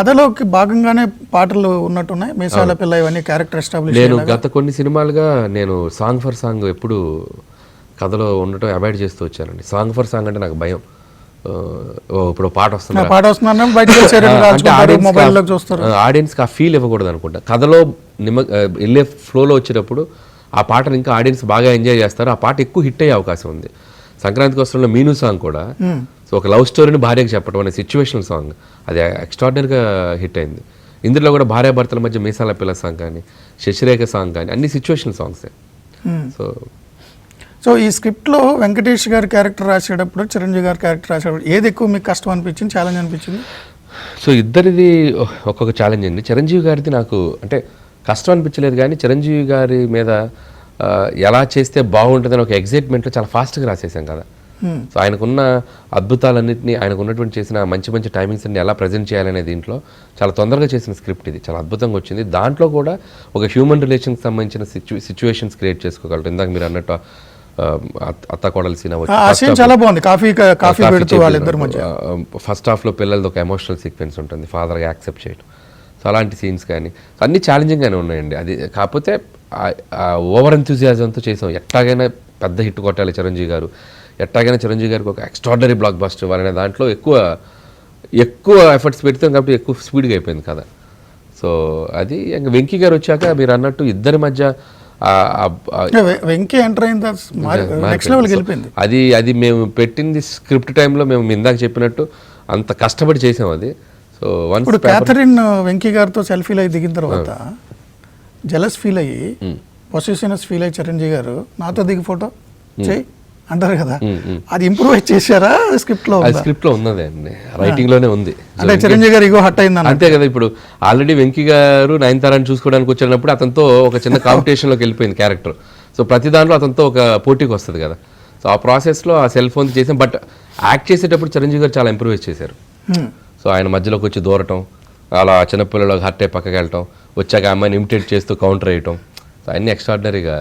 కథలోకి భాగంగానే పాటలు ఉన్నట్టున్నాయి, మీసాల పిల్ల ఇవన్నీ క్యారెక్టర్ ఎస్టాబ్లిష్. నేను గత కొన్ని సినిమాలుగా నేను సాంగ్ ఫర్ సాంగ్ ఎప్పుడు కథలో ఉండటం అవాయిడ్ చేస్తూ వచ్చానండి. సాంగ్ ఫర్ సాంగ్ అంటే నాకు భయం. ఇప్పుడు పాట వస్తుంది, ఆడియన్స్కి ఆ ఫీల్ ఇవ్వకూడదు అనుకుంటా. కథలో వెళ్ళే ఫ్లోలో వచ్చేటప్పుడు ఆ పాటను ఇంకా ఆడియన్స్ బాగా ఎంజాయ్ చేస్తారు, ఆ పాట ఎక్కువ హిట్ అయ్యే అవకాశం ఉంది. సంక్రాంతికి వస్తున్న మీను సాంగ్ కూడా సో ఒక లవ్ స్టోరీని భార్యకు చెప్పడం అనే సిచ్యువేషనల్ సాంగ్, అది ఎక్స్ట్రాడినరీగా హిట్ అయింది. ఇందులో కూడా భార్యాభర్తల మధ్య మీసాల పిల్ల సాంగ్ కానీ, శశిరేఖ సాంగ్ కానీ అన్ని సిచ్యువేషనల్ సాంగ్సే. సో ఈ స్క్రిప్ట్లో వెంకటేష్ గారి క్యారెక్టర్ రాసేటప్పుడు, చిరంజీవి గారి క్యారెక్టర్ రాసేటప్పుడు ఏది ఎక్కువ మీకు కష్టం అనిపించింది, ఛాలెంజ్ అనిపించింది? సో ఇద్దరిది ఒక్కొక్క ఛాలెంజ్ అండి. చిరంజీవి గారిది నాకు అంటే కష్టం అనిపించలేదు, కానీ చిరంజీవి గారి మీద ఎలా చేస్తే బాగుంటుందని ఒక ఎగ్జైట్మెంట్లో చాలా ఫాస్ట్గా రాసేసాం కదా. సో ఆయనకున్న అద్భుతాలన్నింటినీ, ఆయనకు ఉన్నటువంటి చేసిన మంచి మంచి టైమింగ్స్ అన్ని ఎలా ప్రజెంట్ చేయాలనే దీంట్లో చాలా తొందరగా చేసిన స్క్రిప్ట్ ఇది, చాలా అద్భుతంగా వచ్చింది. దాంట్లో కూడా ఒక హ్యూమన్ రిలేషన్కి సంబంధించిన సిచ్యువేషన్స్ క్రియేట్ చేసుకోగలరు. ఇందాక మీరు అన్నట్టు అత్త కోడలు సీన్ చాలా బాగుంది, కాఫీ పెడుతూ వాళ్ళిద్దరి మధ్య ఫస్ట్ హాఫ్లో పిల్లలది ఒక ఎమోషనల్ సీక్వెన్స్ ఉంటుంది, ఫాదర్గా యాక్సెప్ట్ చేయడం. సో అలాంటి సీన్స్ కానీ అన్నీ ఛాలెంజింగ్గానే ఉన్నాయండి. అది కాకపోతే ఓవర్ ఎంతూజియాజంతో చేసాం. ఎట్లాగైనా పెద్ద హిట్ కొట్టాలి చిరంజీవి గారు, ఎట్లాగైనా చిరంజీవి గారికి ఒక ఎక్స్ట్రాడనరీ బ్లాక్ బస్టర్ ఇవ్వాలనే దాంట్లో ఎక్కువ ఎఫర్ట్స్ పెడతాం కాబట్టి ఎక్కువ స్పీడ్గా అయిపోయింది కదా. సో అది ఇంకా వెంకీ గారు వచ్చాక మీరు అన్నట్టు ఇద్దరి మధ్య వెంకీ ఎంటర్ అయింది, నెక్స్ట్ లెవెల్కి వెళ్ళిపోయింది. అది మేము పెట్టింది స్క్రిప్ట్ టైంలో మేము ఇందాక చెప్పినట్టు అంత కష్టపడి చేసాం అది. సో ఇప్పుడు క్యాథరిన్ వెంకీ గారితో సెల్ఫీలు అయ్యి దిగిన తర్వాత జలస్ ఫీల్ అయ్యి, పొసెసివ్నెస్ ఫీల్ అయ్యి చిరంజీవి గారు నాతో దిగి ఫోటో చేయి అంటారు కదా, అది ఇంప్రూవైజ్ చేశారా స్క్రిప్ట్లో? స్క్రిప్ట్లో ఉన్నదే అండి, రైటింగ్లోనే ఉంది. అంటే చిరంజీవి గారు ఇగో హట్ అయింది అంతే కదా. ఇప్పుడు ఆల్రెడీ వెంకీ గారు నయనతారని చూసుకోవడానికి వచ్చినప్పుడు అతనితో ఒక చిన్న కాంపిటీషన్లోకి వెళ్ళిపోయింది క్యారెక్టర్. సో ప్రతి దాంట్లో అతనితో ఒక పోటీకి వస్తుంది కదా. సో ఆ ప్రాసెస్లో ఆ సెల్ ఫోన్ చేసాం, బట్ యాక్ట్ చేసేటప్పుడు చిరంజీవి గారు చాలా ఇంప్రూవైజ్ చేశారు. సో ఆయన మధ్యలోకి వచ్చి దూరటం, అలా చిన్నపిల్లలకు హర్ట్ అయి పక్కకి వెళ్ళటం, వచ్చాక అమ్మాయిని ఇమిటేట్ చేస్తూ కౌంటర్ వేయటం, సో అన్నీ ఎక్స్ట్రాడినరీగా